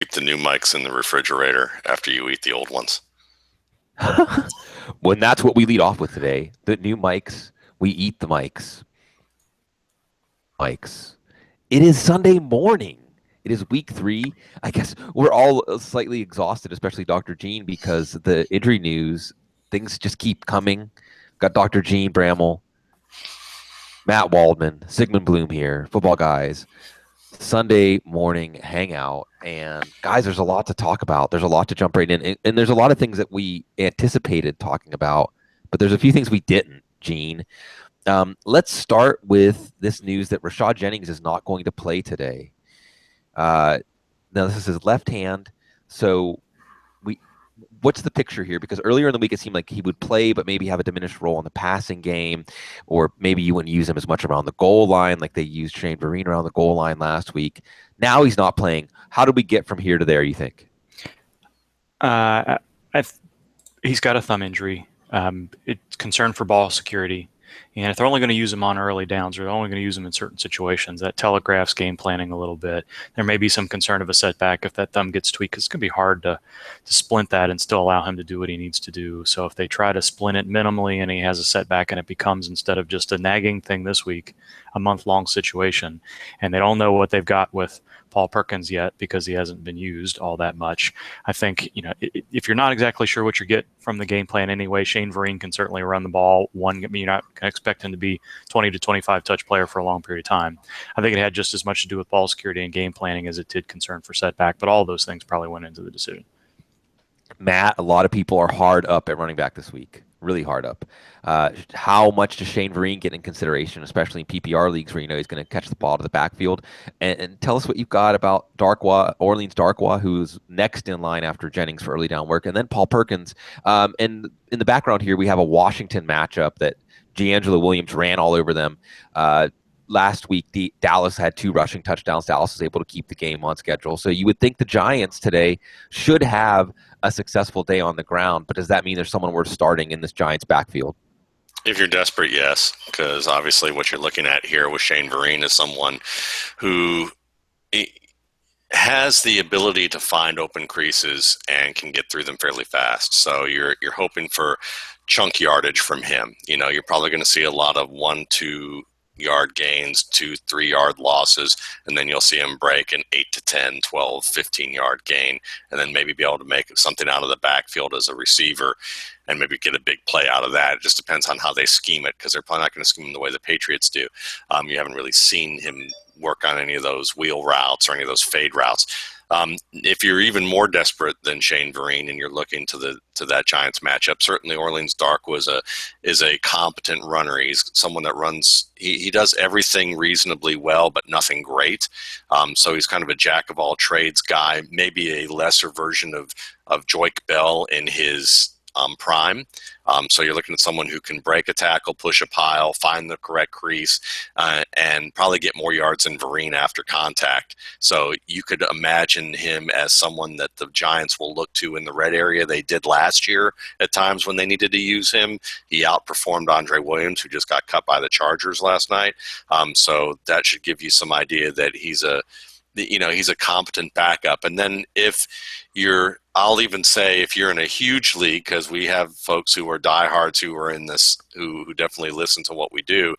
keep the new mics in the refrigerator after you eat the old ones. When that's what we lead off with today. The new mics, we eat the mics. Mics. It is Sunday morning. It is week 3. I guess we're all slightly exhausted, especially Dr. Gene, because the injury news, things just keep coming. Got Dr. Gene Bramall, Matt Waldman, Sigmund Bloom here, football guys. Sunday morning hangout. And guys, there's a lot to talk about. There's a lot to jump right in. And there's a lot of things that we anticipated talking about, but there's a few things we didn't, Gene. Let's start with this news that Rashad Jennings is not going to play today. Now, this is his left hand. So we what's the picture here? Because earlier in the week, it seemed like he would play, but maybe have a diminished role in the passing game, or maybe you wouldn't use him as much around the goal line like they used Shane Vereen around the goal line last week. Now he's not playing. How do we get from here to there, you think? He's got a thumb injury. It's concern for ball security. And if they're only going to use him on early downs, or they're only going to use him in certain situations, that telegraphs game planning a little bit. There may be some concern of a setback if that thumb gets tweaked. It's going to be hard to splint that and still allow him to do what he needs to do. So if they try to splint it minimally and he has a setback and it becomes, instead of just a nagging thing this week, a month-long situation, and they don't know what they've got with Paul Perkins yet because he hasn't been used all that much. I think, if you're not exactly sure what you get from the game plan anyway, Shane Vereen can certainly run the ball. You're not going to expect him to be 20 to 25 touch player for a long period of time. I think it had just as much to do with ball security and game planning as it did concern for setback, but all those things probably went into the decision. Matt, a lot of people are hard up at running back this week. Really hard up. How much does Shane Vereen get in consideration, especially in PPR leagues where he's going to catch the ball to the backfield? And tell us what you've got about Orleans Darkwa, who's next in line after Jennings for early down work, and then Paul Perkins. And in the background here, we have a Washington matchup that D'Angelo Williams ran all over them. Last week, Dallas had 2 rushing touchdowns. Dallas was able to keep the game on schedule. So you would think the Giants today should have a successful day on the ground, but does that mean there's someone worth starting in this Giants backfield? If you're desperate, yes, because obviously what you're looking at here with Shane Vereen is someone who has the ability to find open creases and can get through them fairly fast. So you're hoping for chunk yardage from him. You're probably going to see a lot of 1-2 yard gains, 2-3 yard losses, and then you'll see him break an 8 to 10, 12, 15 yard gain, and then maybe be able to make something out of the backfield as a receiver and maybe get a big play out of that. It just depends on how they scheme it, because they're probably not going to scheme him the way the Patriots do. You haven't really seen him work on any of those wheel routes or any of those fade routes. If you're even more desperate than Shane Vereen and you're looking to that Giants matchup, certainly Orleans Dark is a competent runner. He's someone that runs. He does everything reasonably well, but nothing great. So he's kind of a jack of all trades guy, maybe a lesser version of Joik Bell in his prime. So you're looking at someone who can break a tackle, push a pile, find the correct crease, and probably get more yards than Vereen after contact. So you could imagine him as someone that the Giants will look to in the red area. They did last year at times when they needed to use him. He outperformed Andre Williams, who just got cut by the Chargers last night. So that should give you some idea that he's a competent backup. And then I'll even say if you're in a huge league, because we have folks who are diehards who are in this, who definitely listen to what we do,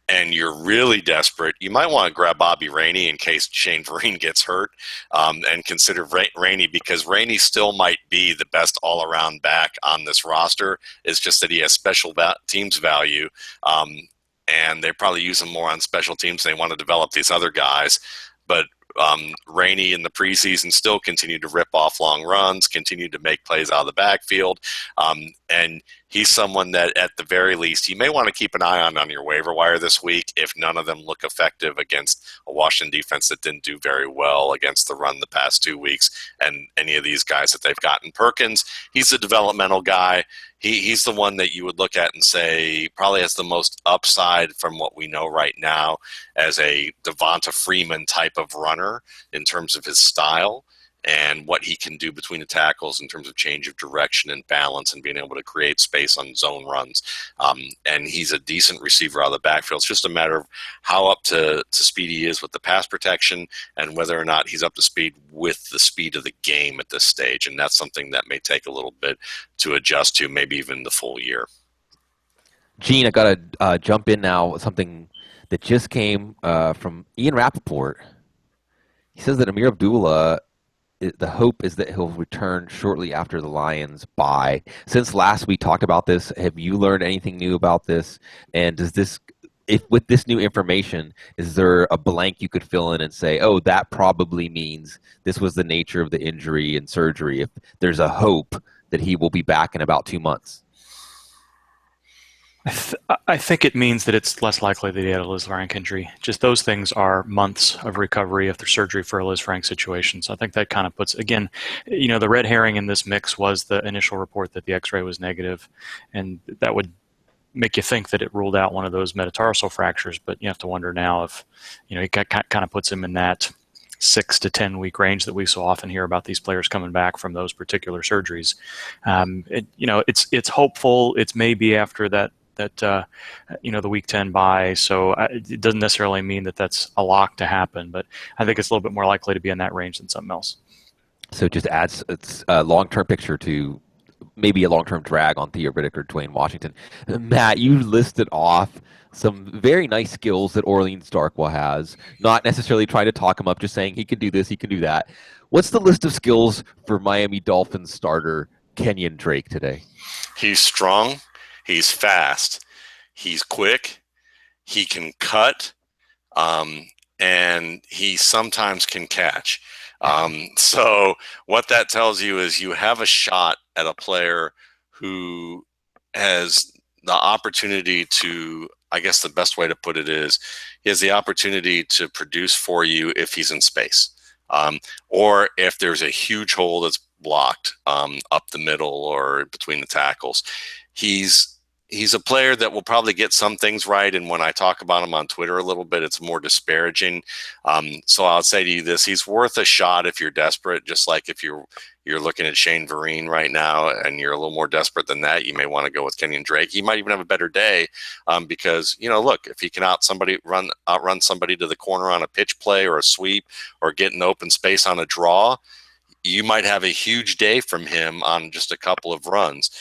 and you're really desperate, you might want to grab Bobby Rainey in case Shane Vereen gets hurt, and consider Rainey, because Rainey still might be the best all-around back on this roster. It's just that he has special teams value, and they probably use him more on special teams. They want to develop these other guys. But Rainey in the preseason still continued to rip off long runs, continued to make plays out of the backfield. And he's someone that at the very least you may want to keep an eye on your waiver wire this week if none of them look effective against a Washington defense that didn't do very well against the run the past 2 weeks, and any of these guys that they've gotten. Perkins, he's a developmental guy. He's the one that you would look at and say probably has the most upside from what we know right now as a Devonta Freeman type of runner in terms of his style. and what he can do between the tackles in terms of change of direction and balance and being able to create space on zone runs. And he's a decent receiver out of the backfield. It's just a matter of how up to speed he is with the pass protection and whether or not he's up to speed with the speed of the game at this stage. And that's something that may take a little bit to adjust to, maybe even the full year. Gene, I got to jump in now with something that just came from Ian Rappaport. He says that Amir Abdullah, the hope is that he'll return shortly after the Lions bye. Since last we talked about this, have you learned anything new about this? And does this, if with this new information, is there a blank you could fill in and say, oh, that probably means this was the nature of the injury and surgery, if there's a hope that he will be back in about 2 months? I think it means that it's less likely that he had a Lisfranc injury. Just those things are months of recovery if there's surgery for a Lisfranc situation. So I think that kind of puts, again, the red herring in this mix was the initial report that the x-ray was negative, and that would make you think that it ruled out one of those metatarsal fractures, but you have to wonder now if, he kind of puts him in that 6 to 10 week range that we so often hear about these players coming back from those particular surgeries. It's hopeful. It's maybe after that the week 10 bye. So it doesn't necessarily mean that that's a lock to happen, but I think it's a little bit more likely to be in that range than something else. So it just adds a long-term picture to maybe a long-term drag on Theo Riddick or Dwayne Washington. Matt, you listed off some very nice skills that Orleans Darkwa has, not necessarily trying to talk him up, just saying he can do this, he can do that. What's the list of skills for Miami Dolphins starter Kenyon Drake today? He's strong. He's fast, he's quick, he can cut, and he sometimes can catch. So what that tells you is you have a shot at a player who has the opportunity to, I guess the best way to put it is, he has the opportunity to produce for you if he's in space, or if there's a huge hole that's blocked up the middle or between the tackles. He's a player that will probably get some things right, and when I talk about him on Twitter a little bit, it's more disparaging. So I'll say to you this: he's worth a shot if you're desperate. Just like if you're looking at Shane Vereen right now and you're a little more desperate than that, you may want to go with Kenyon Drake. He might even have a better day because look, if he can outrun somebody to the corner on a pitch play or a sweep or get an open space on a draw, you might have a huge day from him on just a couple of runs.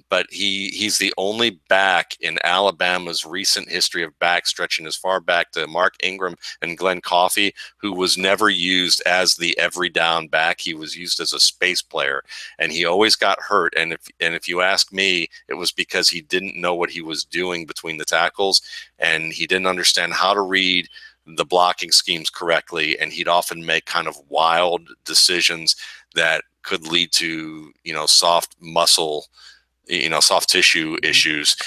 But he's the only back in Alabama's recent history of back stretching as far back to Mark Ingram and Glenn Coffey, who was never used as the every down back. He was used as a space player, and he always got hurt. And if you ask me, it was because he didn't know what he was doing between the tackles, and he didn't understand how to read the blocking schemes correctly, and he'd often make kind of wild decisions that could lead to soft muscle, soft tissue issues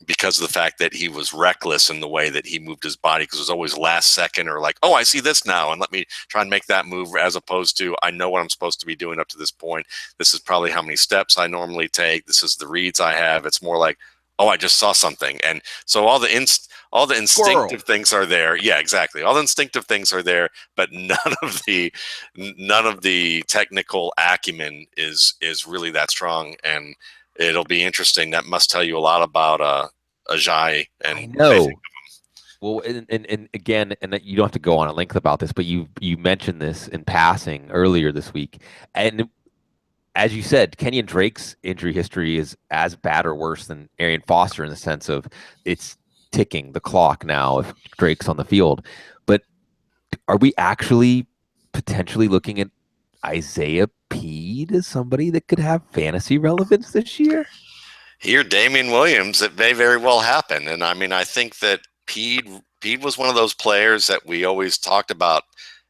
because of the fact that he was reckless in the way that he moved his body, because it was always last second or like, oh, I see this now and let me try and make that move, as opposed to I know what I'm supposed to be doing up to this point. This is probably how many steps I normally take. This is the reads I have. It's more like, oh, I just saw something. And so all the instinctive Squirrel. things are there. Yeah, exactly. All the instinctive things are there, but none of the technical acumen is really that strong. And it'll be interesting. That must tell you a lot about Ajay. And I know. Well, and again, and you don't have to go on at length about this, but you mentioned this in passing earlier this week, and as you said, Kenyon Drake's injury history is as bad or worse than Arian Foster in the sense of it's ticking the clock now if Drake's on the field. But are we actually potentially looking at Isaiah Peed as somebody that could have fantasy relevance this year? Here, Damian Williams, it may very well happen. And I mean, I think that Peed was one of those players that we always talked about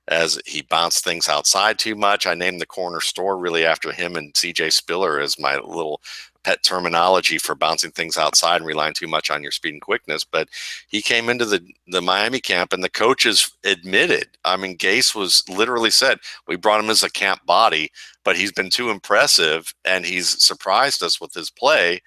as he bounced things outside too much. I named the corner store really after him and CJ Spiller as my little pet terminology for bouncing things outside and relying too much on your speed and quickness. But he came into the Miami camp, and the coaches admitted, I mean, Gase was literally said, we brought him as a camp body, but he's been too impressive and he's surprised us with his play.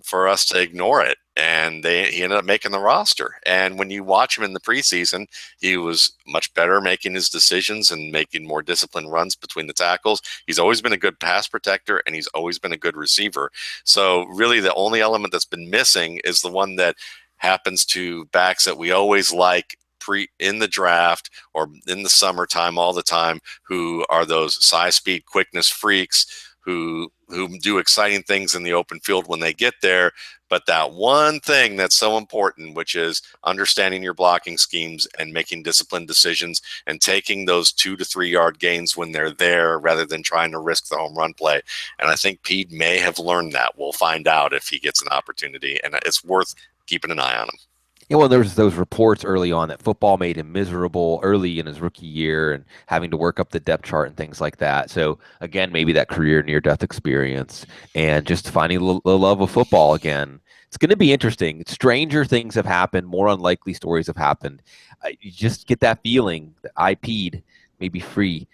for us to ignore it. And he ended up making the roster. And when you watch him in the preseason, he was much better making his decisions and making more disciplined runs between the tackles. He's always been a good pass protector, and he's always been a good receiver. So really the only element that's been missing is the one that happens to backs that we always like in the draft or in the summertime all the time, who are those size, speed, quickness freaks who do exciting things in the open field when they get there. But that one thing that's so important, which is understanding your blocking schemes and making disciplined decisions and taking those 2 to 3 yard gains when they're there rather than trying to risk the home run play. And I think Pete may have learned that. We'll find out if he gets an opportunity, and it's worth keeping an eye on him. Yeah, well, there's those reports early on that football made him miserable early in his rookie year and having to work up the depth chart and things like that. So again, maybe that career near-death experience and just finding the love of football again. It's going to be interesting. Stranger things have happened. More unlikely stories have happened. You just get that feeling that I peed, maybe free.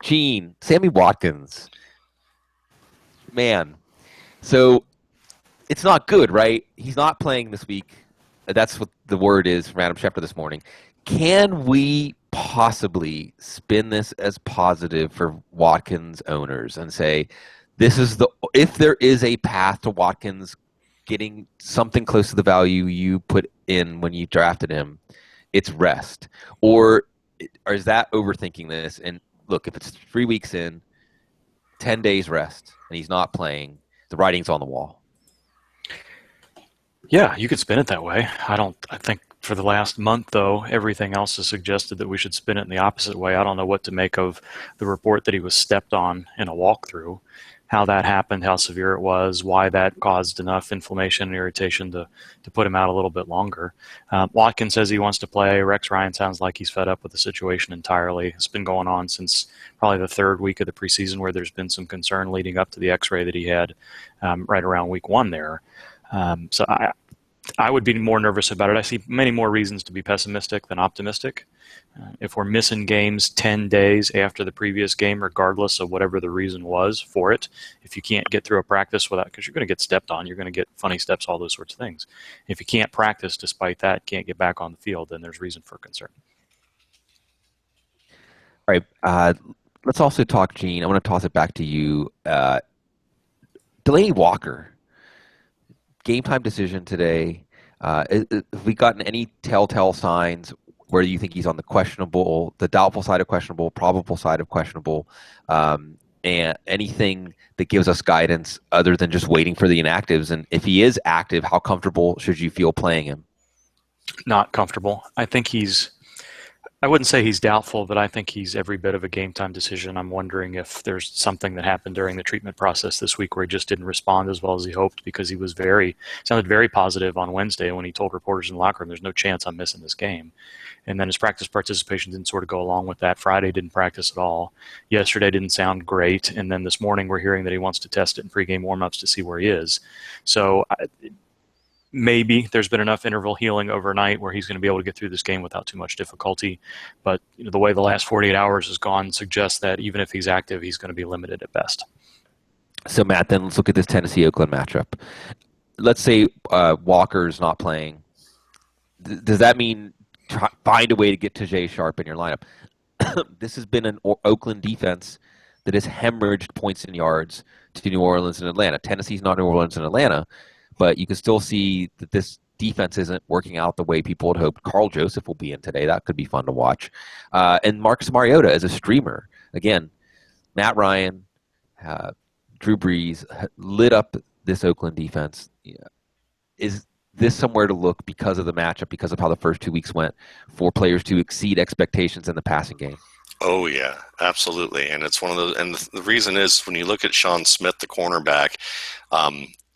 Gene, Sammy Watkins, man. So it's not good, right? He's not playing this week. That's what the word is from Adam Schefter this morning. Can we possibly spin this as positive for Watkins owners and say, if there is a path to Watkins getting something close to the value you put in when you drafted him, it's rest? Or is that overthinking this? And look, if it's 3 weeks in, 10 days rest, and he's not playing, the writing's on the wall. Yeah, you could spin it that way. I think for the last month, though, everything else has suggested that we should spin it in the opposite way. I don't know what to make of the report that he was stepped on in a walkthrough, how that happened, how severe it was, why that caused enough inflammation and irritation to put him out a little bit longer. Watkins says he wants to play. Rex Ryan sounds like he's fed up with the situation entirely. It's been going on since probably the third week of the preseason, where there's been some concern leading up to the x-ray that he had right around week 1 there. So I would be more nervous about it. I see many more reasons to be pessimistic than optimistic. If we're missing games 10 days after the previous game, regardless of whatever the reason was for it, if you can't get through a practice without, because you're going to get stepped on, you're going to get funny steps, all those sorts of things. If you can't practice despite that, can't get back on the field, then there's reason for concern. All right. Let's also talk, Gene. I want to toss it back to you. Delaney Walker. Game time decision today. Have we gotten any telltale signs where you think he's on the doubtful side of questionable, probable side of questionable, and anything that gives us guidance other than just waiting for the inactives? And if he is active, how comfortable should you feel playing him? Not comfortable. I wouldn't say he's doubtful, but I think he's every bit of a game time decision. I'm wondering if there's something that happened during the treatment process this week where he just didn't respond as well as he hoped, because he was sounded very positive on Wednesday when he told reporters in the locker room, there's no chance I'm missing this game. And then his practice participation didn't sort of go along with that. Friday didn't practice at all. Yesterday didn't sound great. And then this morning we're hearing that he wants to test it in pregame warmups to see where he is. So maybe there's been enough interval healing overnight where he's going to be able to get through this game without too much difficulty. But the way the last 48 hours has gone suggests that even if he's active, he's going to be limited at best. So, Matt, then let's look at this Tennessee-Oakland matchup. Let's say Walker's not playing. Does that mean find a way to get Tajay Sharp in your lineup? This has been an Oakland defense that has hemorrhaged points and yards to New Orleans and Atlanta. Tennessee's not New Orleans and Atlanta, but you can still see that this defense isn't working out the way people had hoped. Carl Joseph will be in today. That could be fun to watch. And Marcus Mariota as a streamer. Again, Matt Ryan, Drew Brees lit up this Oakland defense. Is this somewhere to look because of the matchup, because of how the first 2 weeks went, for players to exceed expectations in the passing game? Oh, yeah, absolutely. And it's one of those. And the reason is when you look at Sean Smith, the cornerback,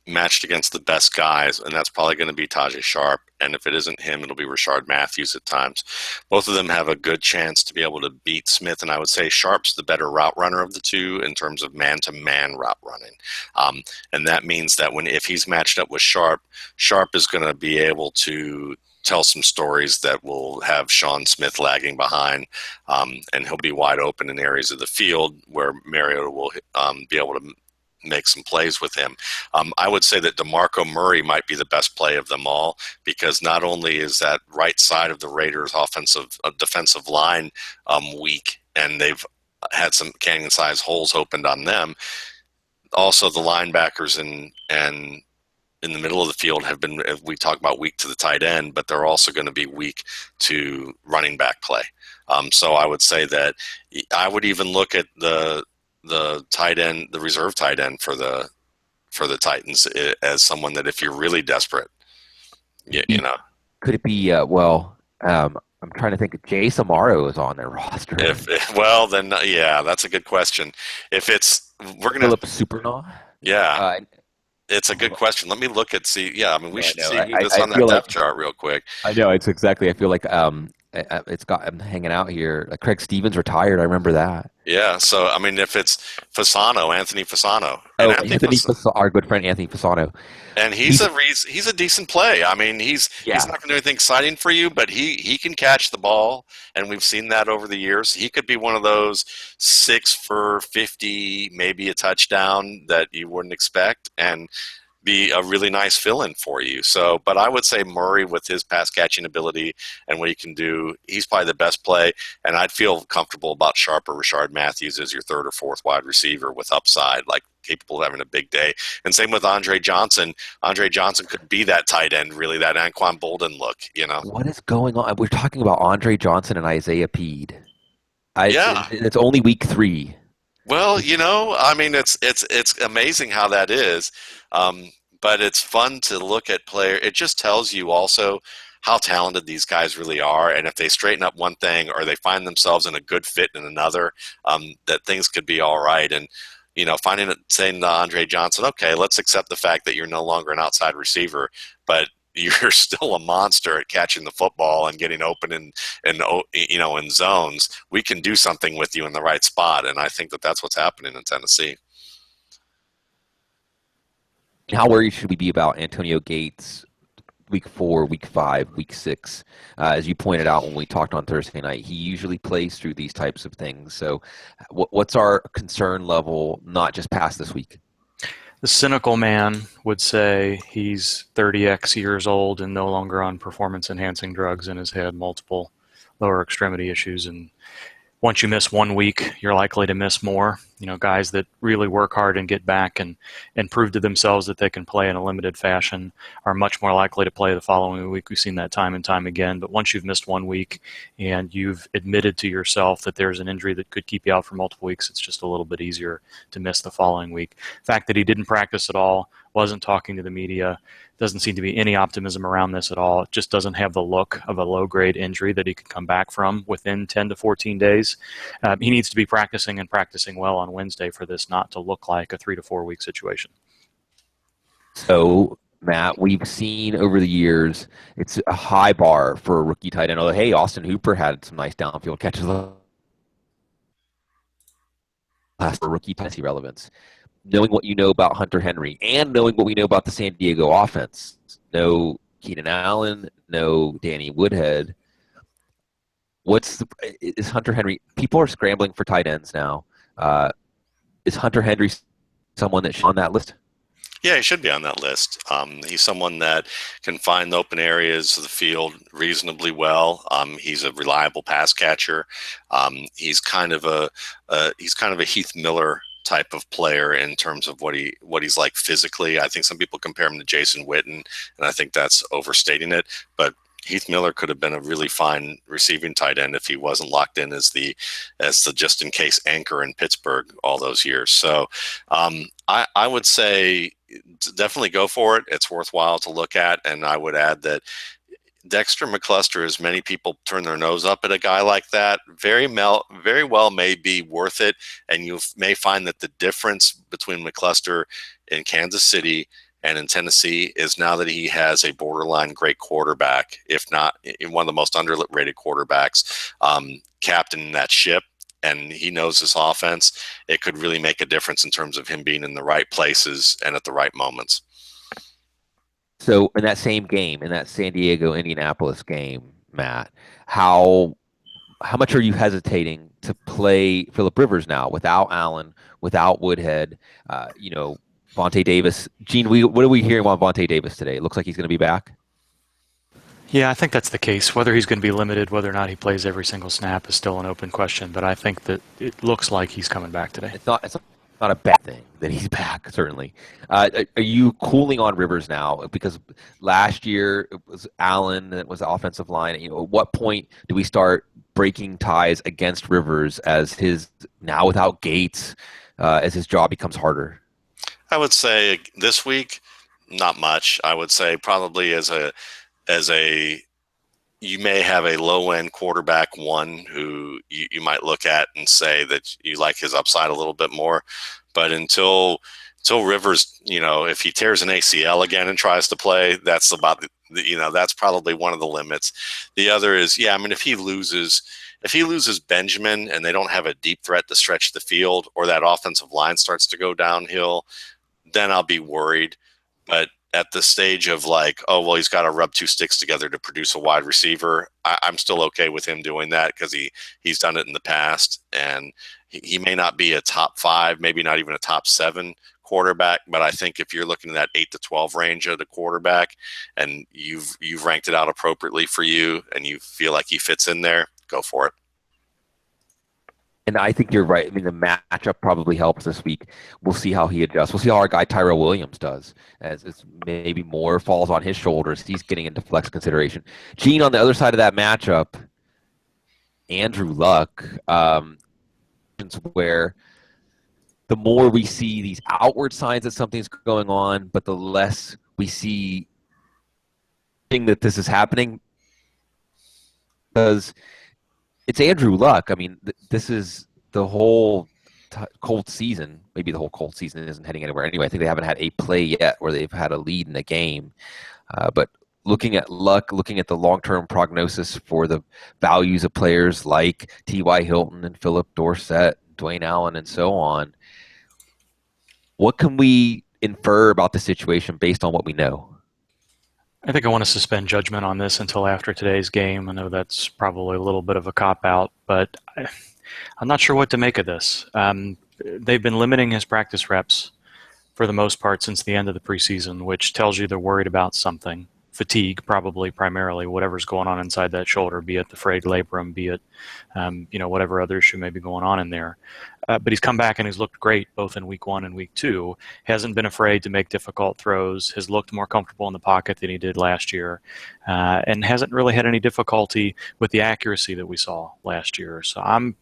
matched against the best guys, and that's probably going to be Tajay Sharp. And if it isn't him, it'll be Rashard Matthews at times. Both of them have a good chance to be able to beat Smith, and I would say Sharp's the better route runner of the two in terms of man-to-man route running. And that means that if he's matched up with Sharp, Sharp is going to be able to tell some stories that will have Sean Smith lagging behind, and he'll be wide open in areas of the field where Mariota will be able to make some plays with him. I would say that DeMarco Murray might be the best play of them all, because not only is that right side of the Raiders' defensive line weak, and they've had some canyon-sized holes opened on them. Also, the linebackers and in the middle of the field have been, we talk about, weak to the tight end, but they're also going to be weak to running back play. So I would say that I would even look at the tight end, the reserve tight end for the Titans, as someone that if you're really desperate, you know. Could it be, I'm trying to think. Jay Samaro is on their roster. Well, then, yeah, that's a good question. If it's, we're going to. Philip Supernaw? Yeah. It's a good question. Let me look at see. Yeah, I mean, we should see who that's on that feel depth chart real quick. I know, it's exactly. I feel like it's got. I'm hanging out here. Craig Stevens retired. I remember that. Yeah. So I mean, if it's Anthony Fasano, and our good friend Anthony Fasano, and he's a decent play. I mean, he's not going to do anything exciting for you, but he can catch the ball, and we've seen that over the years. He could be one of those 6 for 50, maybe a touchdown that you wouldn't expect, and be a really nice fill-in for you. So, but I would say Murray, with his pass catching ability and what he can do, he's probably the best play. And I'd feel comfortable about Sharp or Rashard Matthews as your third or fourth wide receiver with upside, like capable of having a big day. And same with Andre Johnson. Andre Johnson could be that tight end, really, that Anquan Bolden look, you know. What is going on? We're talking about Andre Johnson and Isaiah Peed. It's only week 3. Well, you know, I mean, it's amazing how that is, but it's fun to look at player. It just tells you also how talented these guys really are, and if they straighten up one thing or they find themselves in a good fit in another, that things could be all right. And you know, saying to Andre Johnson, okay, let's accept the fact that you're no longer an outside receiver, but you're still a monster at catching the football and getting open in zones. We can do something with you in the right spot, and I think that that's what's happening in Tennessee. How worried should we be about Antonio Gates week 4, week 5, week 6? As you pointed out when we talked on Thursday night, he usually plays through these types of things. So what's our concern level, not just past this week? The cynical man would say he's 30x years old and no longer on performance-enhancing drugs and has had multiple lower extremity issues. And once you miss 1 week, you're likely to miss more. You know, guys that really work hard and get back and prove to themselves that they can play in a limited fashion are much more likely to play the following week. We've seen that time and time again. But once you've missed 1 week and you've admitted to yourself that there's an injury that could keep you out for multiple weeks, it's just a little bit easier to miss the following week. The fact that he didn't practice at all, wasn't talking to the media, doesn't seem to be any optimism around this at all. It just doesn't have the look of a low-grade injury that he could come back from within 10 to 14 days. He needs to be practicing and practicing well on Wednesday for this not to look like a 3 to 4 week situation. So, Matt, we've seen over the years, it's a high bar for a rookie tight end. Although, hey, Austin Hooper had some nice downfield catches last for rookie Tennessee relevance. Knowing what you know about Hunter Henry and knowing what we know about the San Diego offense, no Keenan Allen, no Danny Woodhead. Is Hunter Henry? People are scrambling for tight ends now. Is Hunter Henry someone that's on that list? Yeah, he should be on that list. He's someone that can find the open areas of the field reasonably well. He's a reliable pass catcher. He's kind of a Heath Miller type of player in terms of what he's like physically. I think some people compare him to Jason Witten, and I think that's overstating it. But Heath Miller could have been a really fine receiving tight end if he wasn't locked in as the just in case anchor in Pittsburgh all those years. So I would say definitely go for it. It's worthwhile to look at, and I would add that Dexter McCluster, as many people turn their nose up at a guy like that, very well may be worth it. And you may find that the difference between McCluster in Kansas City and in Tennessee is now that he has a borderline great quarterback, if not one of the most underrated quarterbacks, captaining that ship. And he knows this offense. It could really make a difference in terms of him being in the right places and at the right moments. So in that same game, in that San Diego-Indianapolis game, Matt, how how much are you hesitating to play Phillip Rivers now without Allen, without Woodhead, Vontae Davis? Gene, what are we hearing about Vontae Davis today? It looks like he's going to be back. Yeah, I think that's the case. Whether he's going to be limited, whether or not he plays every single snap is still an open question, but I think that it looks like he's coming back today. It's not a bad thing that he's back, certainly. Are you cooling on Rivers now? Because last year it was Allen that was the offensive line. At what point do we start breaking ties against Rivers as his now without Gates, as his job becomes harder? I would say this week, not much. I would say probably as a you may have a low end quarterback one who you might look at and say that you like his upside a little bit more. But until Rivers, if he tears an ACL again and tries to play, that's about that's probably one of the limits. The other is, if he loses Benjamin and they don't have a deep threat to stretch the field, or that offensive line starts to go downhill, then I'll be worried. But at the stage of he's got to rub two sticks together to produce a wide receiver, I'm still okay with him doing that because he's done it in the past, and he may not be a top 5, maybe not even a top 7 quarterback, but I think if you're looking at that 8 to 12 range of the quarterback, and you've ranked it out appropriately for you, and you feel like he fits in there, go for it. And I think you're right. I mean, the matchup probably helps this week. We'll see how he adjusts. We'll see how our guy Tyrell Williams does, as it's maybe more falls on his shoulders. He's getting into flex consideration. Gene, on the other side of that matchup, Andrew Luck, where the more we see these outward signs that something's going on, but the less we see that this is happening, because it's Andrew Luck. I mean, this is the whole cold season. Maybe the whole cold season isn't heading anywhere anyway. I think they haven't had a play yet where they've had a lead in the game. But looking at Luck, looking at the long-term prognosis for the values of players like T.Y. Hilton and Philip Dorsett, Dwayne Allen, and so on, what can we infer about the situation based on what we know? I think I want to suspend judgment on this until after today's game. I know that's probably a little bit of a cop-out, but I'm not sure what to make of this. They've been limiting his practice reps for the most part since the end of the preseason, which tells you they're worried about something. Fatigue, probably primarily, whatever's going on inside that shoulder, be it the frayed labrum, be it whatever other issue may be going on in there. But he's come back and he's looked great both in week 1 and week 2. Hasn't been afraid to make difficult throws, has looked more comfortable in the pocket than he did last year, and hasn't really had any difficulty with the accuracy that we saw last year. So I'm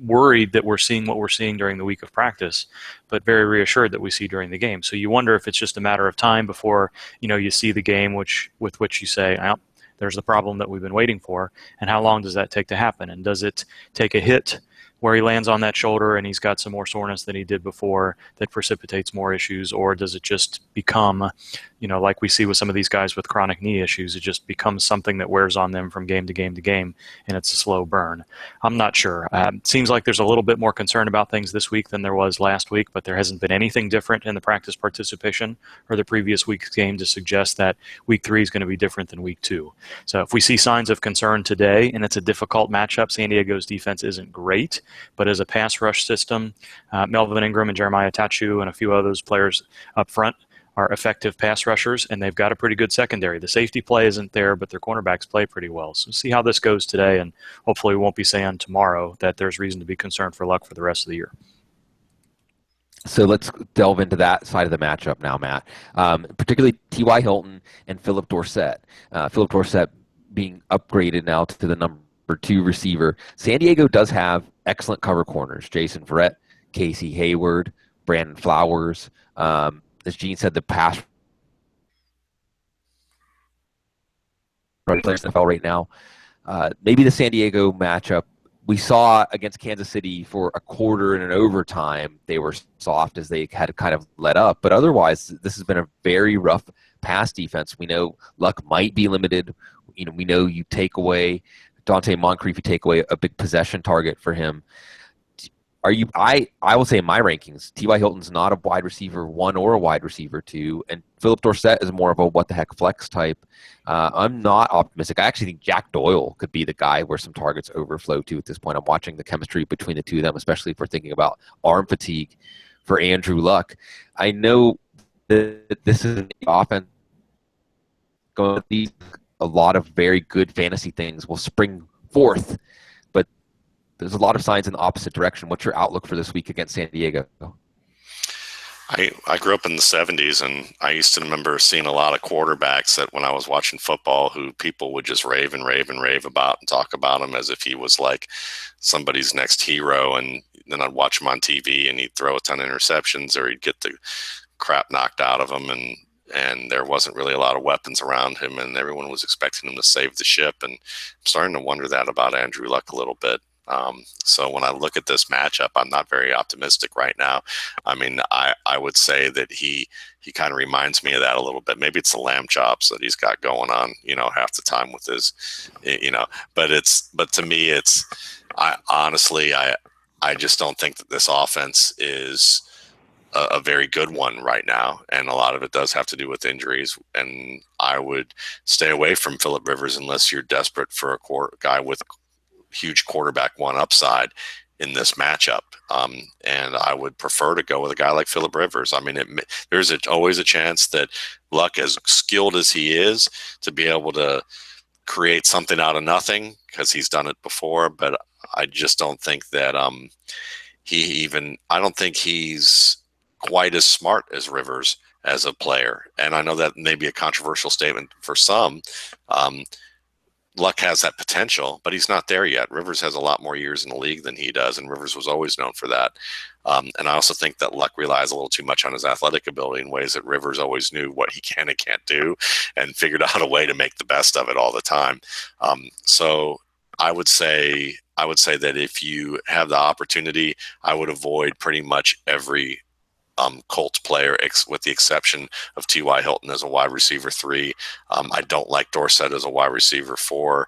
worried that we're seeing what we're seeing during the week of practice, but very reassured that we see during the game. So you wonder if it's just a matter of time before you see the game with which you say, oh, there's the problem that we've been waiting for, and how long does that take to happen? And does it take a hit where he lands on that shoulder and he's got some more soreness than he did before that precipitates more issues, or does it just become, like we see with some of these guys with chronic knee issues, it just becomes something that wears on them from game to game to game, and it's a slow burn? I'm not sure. It seems like there's a little bit more concern about things this week than there was last week, but there hasn't been anything different in the practice participation or the previous week's game to suggest that week 3 is going to be different than week 2. So if we see signs of concern today, and it's a difficult matchup, San Diego's defense isn't great, but as a pass rush system, Melvin Ingram and Jeremiah Tachu and a few of those players up front are effective pass rushers, and they've got a pretty good secondary. The safety play isn't there, but their cornerbacks play pretty well. So see how this goes today, and hopefully we won't be saying tomorrow that there's reason to be concerned for Luck for the rest of the year. So let's delve into that side of the matchup now, Matt. Particularly T.Y. Hilton and Philip Dorsett. Philip Dorsett being upgraded now to the number 2 receiver. San Diego does have excellent cover corners. Jason Verrett, Casey Hayward, Brandon Flowers. As Gene said, the pass players in the NFL right now. Maybe the San Diego matchup, we saw against Kansas City for a quarter and an overtime, they were soft as they had kind of let up. But otherwise, this has been a very rough pass defense. We know Luck might be limited. We know you take away Dante Moncrief, you take away a big possession target for him. Are you? I will say in my rankings, T.Y. Hilton's not a wide receiver 1 or a wide receiver 2, and Philip Dorsett is more of a what the heck flex type. I'm not optimistic. I actually think Jack Doyle could be the guy where some targets overflow to at this point. I'm watching the chemistry between the two of them, especially if we're thinking about arm fatigue for Andrew Luck. I know that this is an offense going to be a lot of very good fantasy things will spring forth, but there's a lot of signs in the opposite direction. What's your outlook for this week against San Diego? I grew up in the 70s, and I used to remember seeing a lot of quarterbacks that when I was watching football who people would just rave and rave and rave about and talk about him as if he was like somebody's next hero. And then I'd watch him on TV and he'd throw a ton of interceptions or he'd get the crap knocked out of him, and there wasn't really a lot of weapons around him, and everyone was expecting him to save the ship. And I'm starting to wonder that about Andrew Luck a little bit. So when I look at this matchup, I'm not very optimistic right now. I mean, I would say that he kind of reminds me of that a little bit. Maybe it's the lamb chops that he's got going on, half the time with his, but to me, I just don't think that this offense is a very good one right now, and a lot of it does have to do with injuries. And I would stay away from Phillip Rivers unless you're desperate for a guy with huge quarterback one upside in this matchup. And I would prefer to go with a guy like Phillip Rivers. I mean, there's always a chance that Luck, as skilled as he is, to be able to create something out of nothing, because he's done it before. But I just don't think that I don't think he's quite as smart as Rivers as a player. And I know that may be a controversial statement for some. Luck has that potential, but he's not there yet. Rivers has a lot more years in the league than he does, and Rivers was always known for that. And I also think that Luck relies a little too much on his athletic ability in ways that Rivers always knew what he can and can't do, and figured out a way to make the best of it all the time. So I would say that if you have the opportunity, I would avoid pretty much every Colts player, with the exception of T.Y. Hilton as a wide receiver 3. I don't like Dorsett as a wide receiver 4,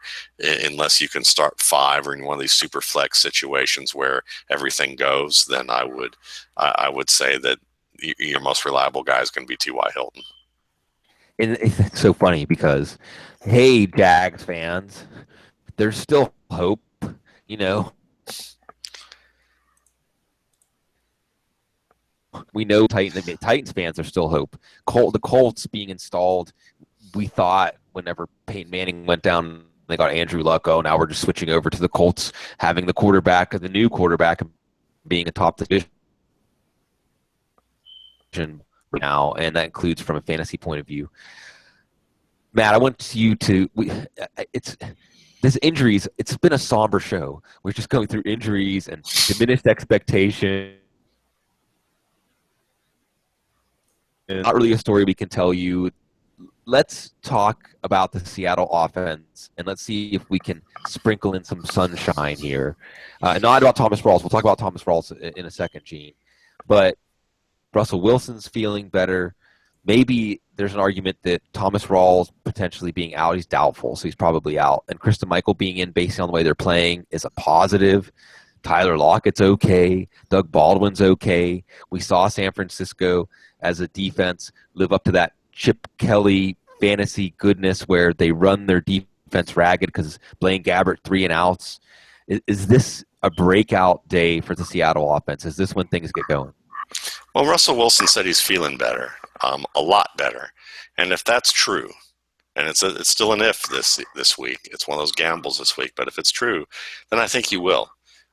unless you can start 5 or in one of these super flex situations where everything goes. Then I would say that your most reliable guy is going to be T.Y. Hilton. And it's so funny because, hey, Jags fans, there's still hope, We know Titans fans are still hope. The Colts being installed, we thought whenever Peyton Manning went down, they got Andrew Luck. Oh, now we're just switching over to the Colts having the new quarterback being atop the division now, and that includes from a fantasy point of view. Matt, I want you to. This injuries. It's been a somber show. We're just going through injuries and diminished expectation. Not really a story we can tell you. Let's talk about the Seattle offense, and let's see if we can sprinkle in some sunshine here. Not about Thomas Rawls. We'll talk about Thomas Rawls in a second, Gene. But Russell Wilson's feeling better. Maybe there's an argument that Thomas Rawls potentially being out, he's doubtful, so he's probably out. And Kristen Michael being in based on the way they're playing is a positive. Tyler Lockett's okay. Doug Baldwin's okay. We saw San Francisco as a defense live up to that Chip Kelly fantasy goodness where they run their defense ragged because Blaine Gabbert 3 and outs. Is this a breakout day for the Seattle offense? Is this when things get going? Well, Russell Wilson said he's feeling better, a lot better. And if that's true, and it's still an if this week, it's one of those gambles this week, but if it's true, then I think you will.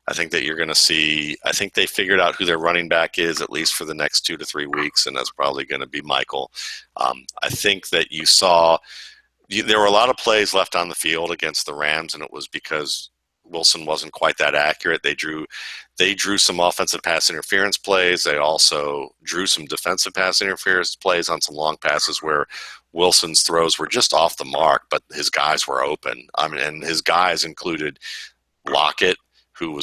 I think that you're going to see, I think they figured out who their running back is, at least for the next 2 to 3 weeks, and that's probably going to be Michael. I think that there were a lot of plays left on the field against the Rams, and it was because Wilson wasn't quite that accurate. They drew some offensive pass interference plays. They also drew some defensive pass interference plays on some long passes where Wilson's throws were just off the mark, but his guys were open. I mean, and his guys included Lockett, who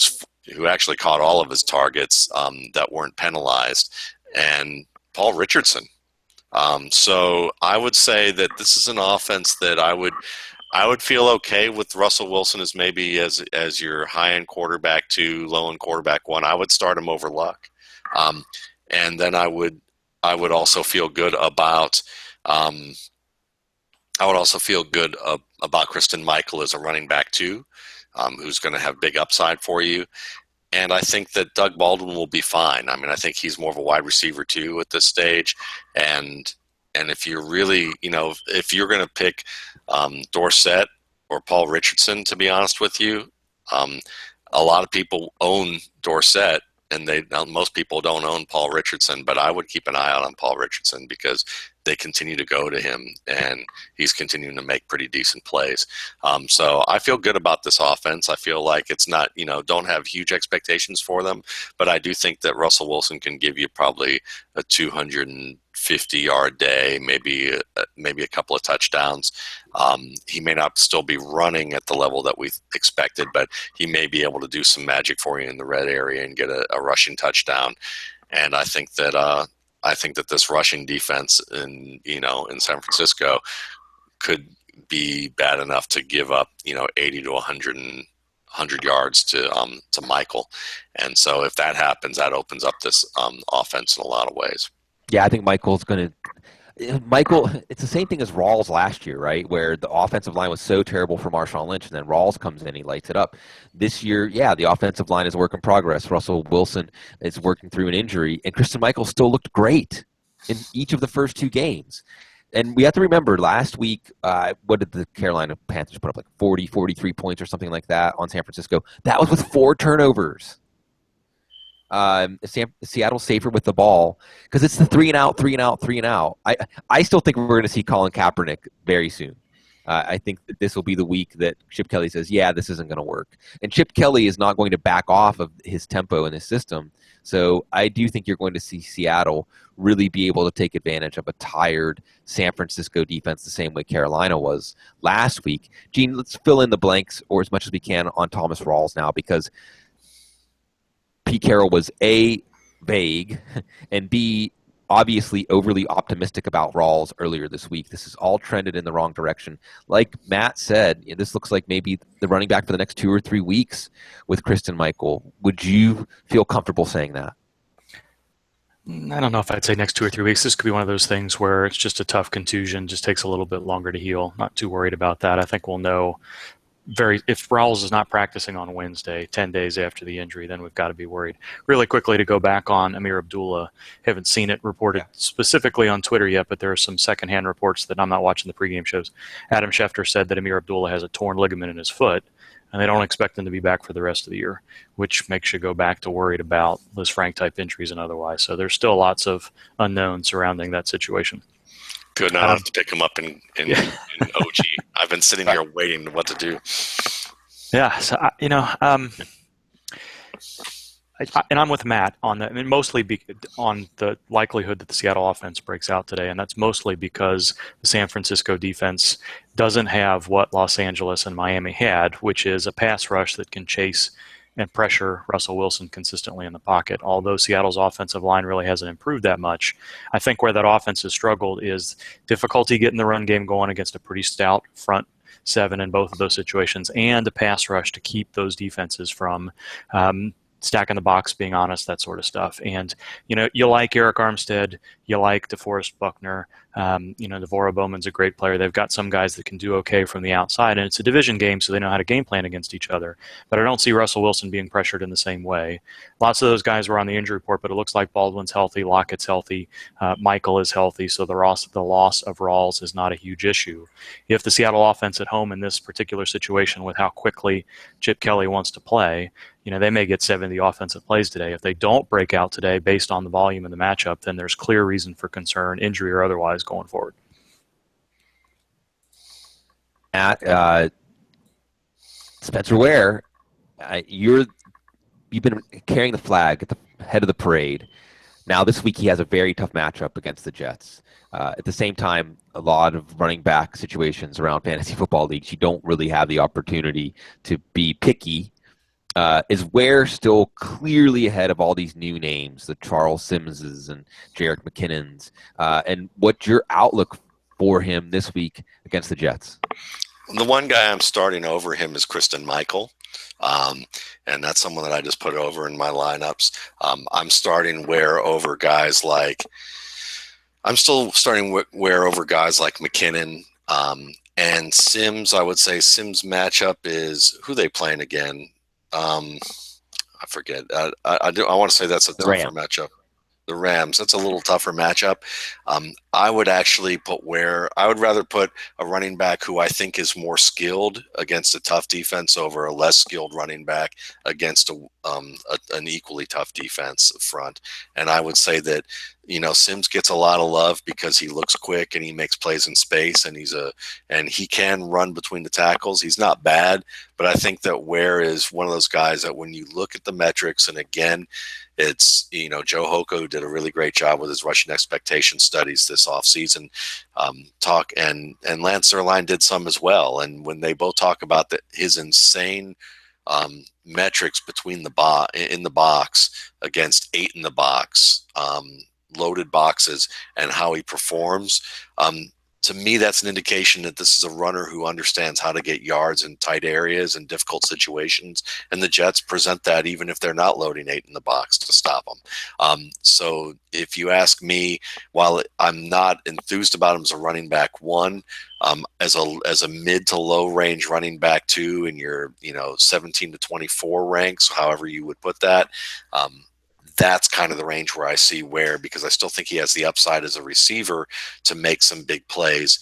actually caught all of his targets that weren't penalized, and Paul Richardson. So I would say that this is an offense that I would I would feel okay with Russell Wilson as maybe as your high end quarterback 2, low end quarterback 1. I would start him over Luck, and then I would also feel good about um, about Kristen Michael as a running back 2, who's going to have big upside for you. And I think that Doug Baldwin will be fine. I mean, I think he's more of a wide receiver 2 at this stage, and if you're really, if you're going to pick Dorsett or Paul Richardson, to be honest with you, um, a lot of people own Dorsett, and most people don't own Paul Richardson. But I would keep an eye out on Paul Richardson because they continue to go to him, and he's continuing to make pretty decent plays. So I feel good about this offense. I feel like it's not, don't have huge expectations for them, but I do think that Russell Wilson can give you probably a 250-yard day, maybe a couple of touchdowns. He may not still be running at the level that we expected, but he may be able to do some magic for you in the red area and get a rushing touchdown. And I think that this rushing defense in San Francisco could be bad enough to give up 80 to 100 yards to Michael. And so if that happens, that opens up this offense in a lot of ways. Yeah, I think Michael, it's the same thing as Rawls last year, right? Where the offensive line was so terrible for Marshawn Lynch, and then Rawls comes in, he lights it up. This year, yeah, the offensive line is a work in progress. Russell Wilson is working through an injury, and Kristen Michael still looked great in each of the first 2 games. And we have to remember, last week, what did the Carolina Panthers put up, like 40, 43 points or something like that on San Francisco? That was with 4 turnovers. Seattle's safer with the ball because it's the 3-and-out, 3-and-out, 3-and-out. I still think we're going to see Colin Kaepernick very soon. I think that this will be the week that Chip Kelly says, yeah, this isn't going to work. And Chip Kelly is not going to back off of his tempo in his system. So I do think you're going to see Seattle really be able to take advantage of a tired San Francisco defense the same way Carolina was last week. Gene, let's fill in the blanks or as much as we can on Thomas Rawls now, because Pete Carroll was A, vague, and B, obviously overly optimistic about Rawls earlier this week. This is all trended in the wrong direction. Like Matt said, this looks like maybe the running back for the next 2 or 3 weeks with Kristen Michael. Would you feel comfortable saying that? I don't know if I'd say next 2 or 3 weeks. This could be one of those things where it's just a tough contusion, just takes a little bit longer to heal. Not too worried about that. I think we'll know if Rawls is not practicing on Wednesday, 10 days after the injury, then we've got to be worried. Really quickly to go back on Amir Abdullah, haven't seen it reported specifically on Twitter yet, but there are some secondhand reports that I'm not watching the pregame shows. Adam Schefter said that Amir Abdullah has a torn ligament in his foot, and they don't expect him to be back for the rest of the year, which makes you go back to worried about Liz Frank-type injuries and otherwise. So there's still lots of unknowns surrounding that situation. Good. Now I have to pick him up in OG. I've been sitting here waiting what to do. Yeah. So, and I'm with Matt on that. I mean, mostly on the likelihood that the Seattle offense breaks out today, and that's mostly because the San Francisco defense doesn't have what Los Angeles and Miami had, which is a pass rush that can chase and pressure Russell Wilson consistently in the pocket. Although Seattle's offensive line really hasn't improved that much, I think where that offense has struggled is difficulty getting the run game going against a pretty stout front 7 in both of those situations, and a pass rush to keep those defenses from stacking the box, being honest, that sort of stuff. And, you like Eric Armstead, you like DeForest Buckner, Devorah Bowman's a great player. They've got some guys that can do okay from the outside, and it's a division game, so they know how to game plan against each other. But I don't see Russell Wilson being pressured in the same way. Lots of those guys were on the injury report, but it looks like Baldwin's healthy, Lockett's healthy, Michael is healthy, so the loss of Rawls is not a huge issue. If the Seattle offense at home in this particular situation with how quickly Chip Kelly wants to play, they may get 70 offensive plays today. If they don't break out today based on the volume and the matchup, then there's clear reason for concern, injury or otherwise, going forward. Spencer Ware, you've been carrying the flag at the head of the parade. Now this week he has a very tough matchup against the Jets. At the same time, a lot of running back situations around fantasy football leagues, you don't really have the opportunity to be picky. Is Ware still clearly ahead of all these new names, the Charles Simmonses and Jerick McKinnons? And what's your outlook for him this week against the Jets? The one guy I'm starting over him is Kristen Michael. And that's someone that I just put over in my lineups. I'm starting Ware over guys like I'm still starting Ware over guys like McKinnon and Sims. I would say Sims matchup is who they playing again. I forget. I want to say that's a The tougher Ram. matchup. The Rams. That's a little tougher matchup. I would actually put where I would rather put a running back who I think is more skilled against a tough defense over a less skilled running back against an equally tough defense front. And I would say that Sims gets a lot of love because he looks quick and he makes plays in space and he can run between the tackles. He's not bad, but I think that Ware is one of those guys that when you look at the metrics, and again, it's Joe Hoko did a really great job with his rushing expectation studies this offseason. And Lance Zierlein did some as well. And when they both talk about his insane metrics between in the box against 8 in the box, loaded boxes, and how he performs. To me, that's an indication that this is a runner who understands how to get yards in tight areas and difficult situations. And the Jets present that even if they're not loading 8 in the box to stop them. So if you ask me, while I'm not enthused about him as a running back one, as a mid to low range running back two in your 17 to 24 ranks, however you would put that, that's kind of the range where I see Ware, because I still think he has the upside as a receiver to make some big plays,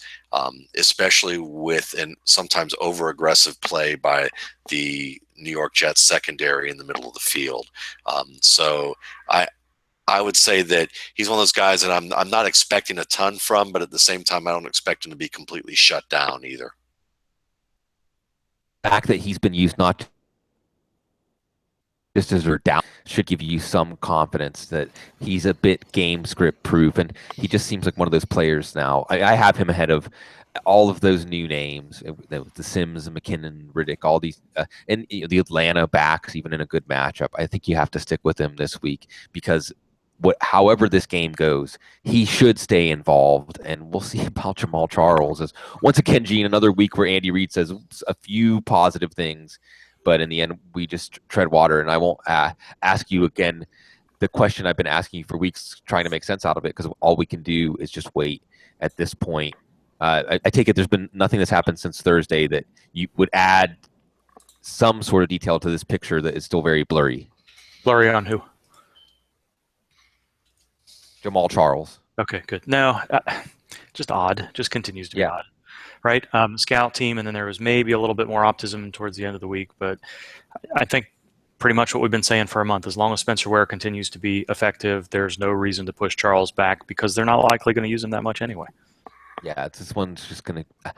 especially with and sometimes over aggressive play by the New York Jets secondary in the middle of the field. So I would say that he's one of those guys that I'm not expecting a ton from, but at the same time, I don't expect him to be completely shut down either. The fact that he's been used not just as a down should give you some confidence that he's a bit game script proof, and he just seems like one of those players now. I have him ahead of all of those new names, the Sims, McKinnon, Riddick, all these, and the Atlanta backs, even in a good matchup. I think you have to stick with him this week because however this game goes, he should stay involved, and we'll see about Jamal Charles. As once again, Gene, another week where Andy Reid says a few positive things, but in the end, we just tread water. And I won't ask you again the question I've been asking you for weeks, trying to make sense out of it, because all we can do is just wait at this point. I take it there's been nothing that's happened since Thursday that you would add some sort of detail to this picture that is still very blurry. Blurry on who? Jamal Charles. Okay, good. No, just odd. Just continues to be odd. Right? Scout team, and then there was maybe a little bit more optimism towards the end of the week, but I think pretty much what we've been saying for a month. As long as Spencer Ware continues to be effective, there's no reason to push Charles back because they're not likely going to use him that much anyway. Yeah, this one's just going to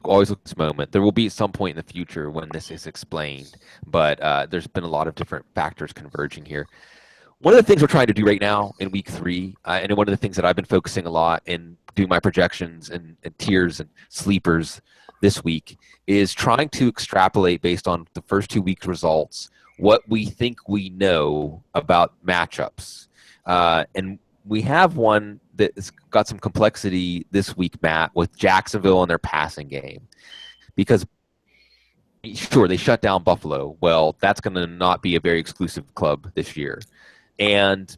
always look this moment. There will be some point in the future when this is explained, but there's been a lot of different factors converging here. One of the things we're trying to do right now in week 3, and one of the things that I've been focusing a lot in doing my projections and tiers and sleepers this week is trying to extrapolate based on the first 2 weeks' results what we think we know about matchups. And we have one that's got some complexity this week, Matt, with Jacksonville and their passing game. Because sure, they shut down Buffalo. Well, that's going to not be a very exclusive club this year. And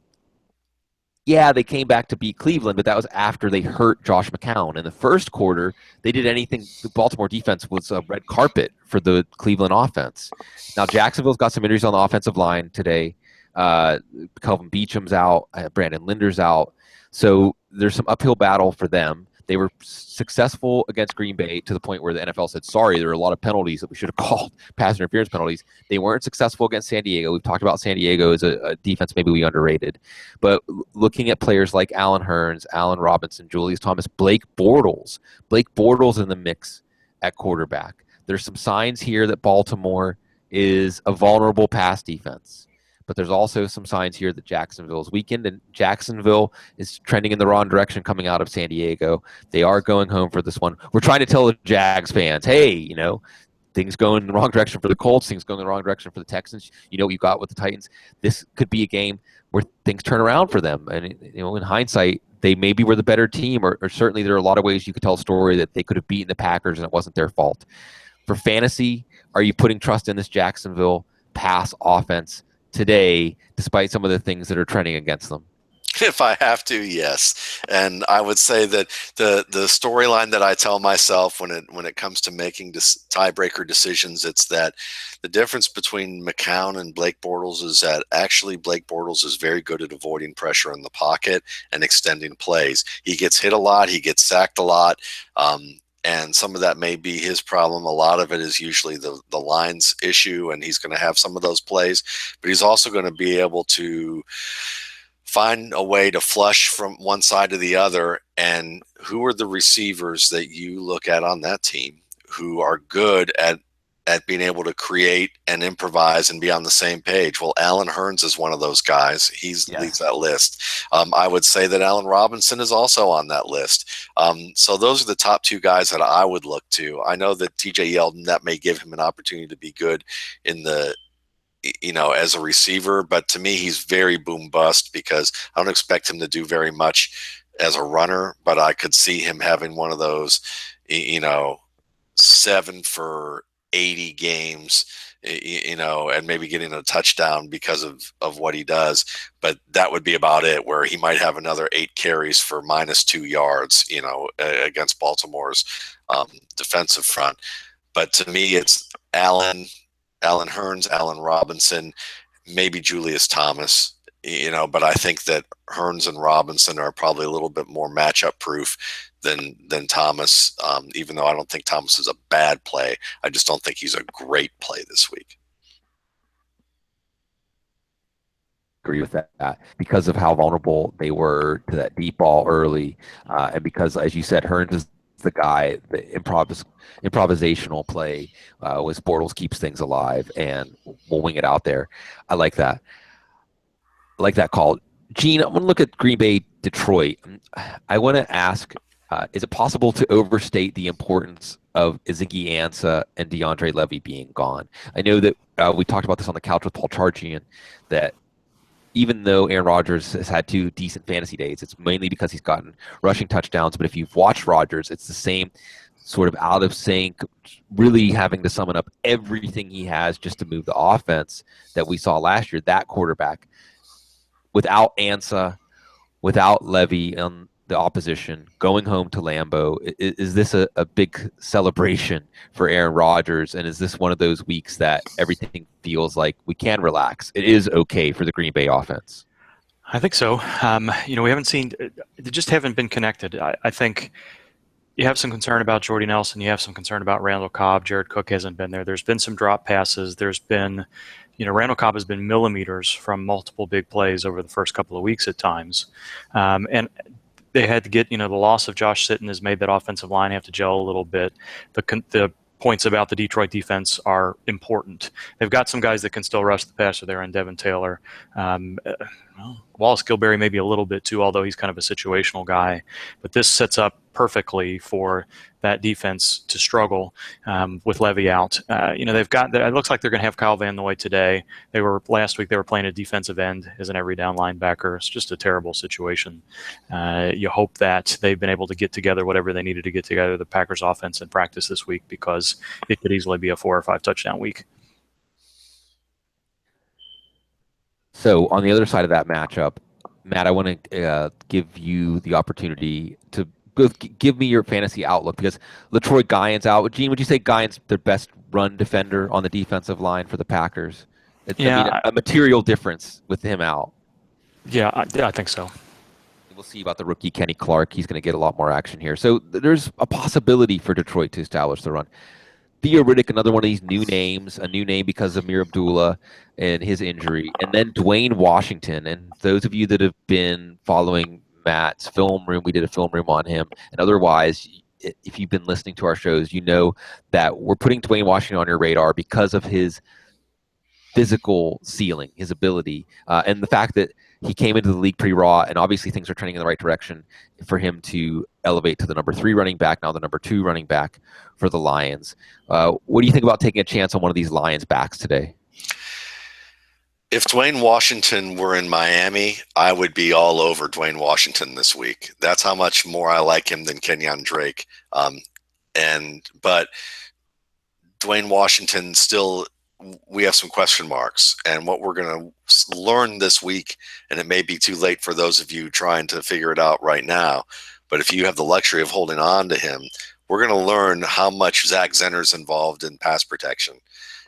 yeah, they came back to beat Cleveland, but that was after they hurt Josh McCown. In the first quarter, they did anything. The Baltimore defense was a red carpet for the Cleveland offense. Now, Jacksonville's got some injuries on the offensive line today. Kelvin Beacham's out. Brandon Linder's out. So there's some uphill battle for them. They were successful against Green Bay to the point where the NFL said, sorry, there are a lot of penalties that we should have called pass interference penalties. They weren't successful against San Diego. We've talked about San Diego as a defense maybe we underrated. But looking at players like Allen Hurns, Allen Robinson, Julius Thomas, Blake Bortles in the mix at quarterback. There's some signs here that Baltimore is a vulnerable pass defense. But there's also some signs here that Jacksonville is weakened, and Jacksonville is trending in the wrong direction coming out of San Diego. They are going home for this one. We're trying to tell the Jags fans, hey, things going in the wrong direction for the Colts, things going in the wrong direction for the Texans. You know what you got with the Titans. This could be a game where things turn around for them. And in hindsight, they maybe were the better team, or certainly there are a lot of ways you could tell a story that they could have beaten the Packers and it wasn't their fault. For fantasy, are you putting trust in this Jacksonville pass offense today, despite some of the things that are trending against them? If I have to, yes. And I would say that the storyline that I tell myself when it comes to making tiebreaker decisions, it's that the difference between McCown and Blake Bortles is that actually Blake Bortles is very good at avoiding pressure in the pocket and extending plays. He gets hit a lot, he gets sacked a lot. And some of that may be his problem. A lot of it is usually the lines issue, and he's going to have some of those plays. But he's also going to be able to find a way to flush from one side to the other. And who are the receivers that you look at on that team who are good at being able to create and improvise and be on the same page? Well, Allen Hurns is one of those guys. Leads that list. I would say that Allen Robinson is also on that list. So those are the top two guys that I would look to. I know that TJ Yeldon, that may give him an opportunity to be good in the as a receiver, but to me, he's very boom bust because I don't expect him to do very much as a runner, but I could see him having one of those, 7 for 80 games, and maybe getting a touchdown because of what he does. But that would be about it, where he might have another 8 carries for -2 yards, against Baltimore's defensive front. But to me, it's Allen Hurns, Allen Robinson, maybe Julius Thomas, but I think that Hurns and Robinson are probably a little bit more matchup proof than Thomas, even though I don't think Thomas is a bad play. I just don't think he's a great play this week. Agree with that because of how vulnerable they were to that deep ball early, and because, as you said, Hurns is the guy, the improvisational play with Bortles keeps things alive, and we'll wing it out there. I like that. I like that call. Gene, I want to look at Green Bay, Detroit. I want to ask, is it possible to overstate the importance of Iziki Ansah and DeAndre Levy being gone? I know that we talked about this on the couch with Paul Charchian, that even though Aaron Rodgers has had 2 decent fantasy days, it's mainly because he's gotten rushing touchdowns. But if you've watched Rodgers, it's the same sort of out of sync, really having to summon up everything he has just to move the offense that we saw last year. That quarterback, without Ansah, without Levy on the opposition, going home to Lambeau, is this a big celebration for Aaron Rodgers? And is this one of those weeks that everything feels like we can relax? It is okay for the Green Bay offense. I think so. We haven't seen, they just haven't been connected. I think you have some concern about Jordy Nelson. You have some concern about Randall Cobb. Jared Cook hasn't been there. There's been some drop passes. There's been, Randall Cobb has been millimeters from multiple big plays over the first couple of weeks at times. And they had to get, the loss of Josh Sitton has made that offensive line have to gel a little bit. The points about the Detroit defense are important. They've got some guys that can still rush the passer there, and Devin Taylor. Wallace Gilberry maybe a little bit too, although he's kind of a situational guy. But this sets up perfectly for that defense to struggle with Levy out. They've got. It looks like they're going to have Kyle Van Noy today. Last week they were playing a defensive end as an every down linebacker. It's just a terrible situation. You hope that they've been able to get together whatever they needed to get together, the Packers offense, in practice this week, because it could easily be a 4 or 5 touchdown week. So on the other side of that matchup, Matt, I want to give you the opportunity to give me your fantasy outlook, because Latroy Guyan's out. Gene, would you say Guyan's their best run defender on the defensive line for the Packers? A material difference with him out. Yeah, I think so. We'll see about the rookie Kenny Clark. He's going to get a lot more action here. So there's a possibility for Detroit to establish the run. Theo Riddick, another one of these new names, a new name because of Amir Abdullah and his injury. And then Dwayne Washington. And those of you that have been following Matt's film room, we did a film room on him. And otherwise, if you've been listening to our shows, you know that we're putting Dwayne Washington on your radar because of his physical ceiling, his ability, and the fact that he came into the league pretty raw, and obviously things are trending in the right direction for him to elevate to the number 3 running back, now the number 2 running back for the Lions. What do you think about taking a chance on one of these Lions backs today? If Dwayne Washington were in Miami, I would be all over Dwayne Washington this week. That's how much more I like him than Kenyon Drake. But Dwayne Washington still, we have some question marks. And what we're going to learn this week, and it may be too late for those of you trying to figure it out right now, but if you have the luxury of holding on to him, we're going to learn how much Zach Zenner's involved in pass protection.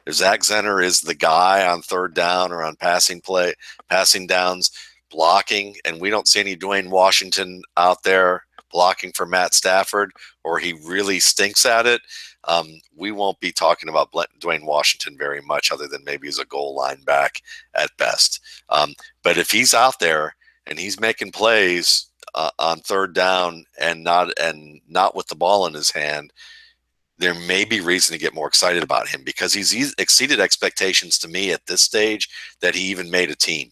If Zach Zenner is the guy on third down or on passing downs, blocking, and we don't see any Dwayne Washington out there blocking for Matt Stafford, or he really stinks at it, we won't be talking about Dwayne Washington very much, other than maybe as a goal line back at best. But if he's out there and he's making plays on third down and not with the ball in his hand, there may be reason to get more excited about him, because he's exceeded expectations to me at this stage that he even made a team.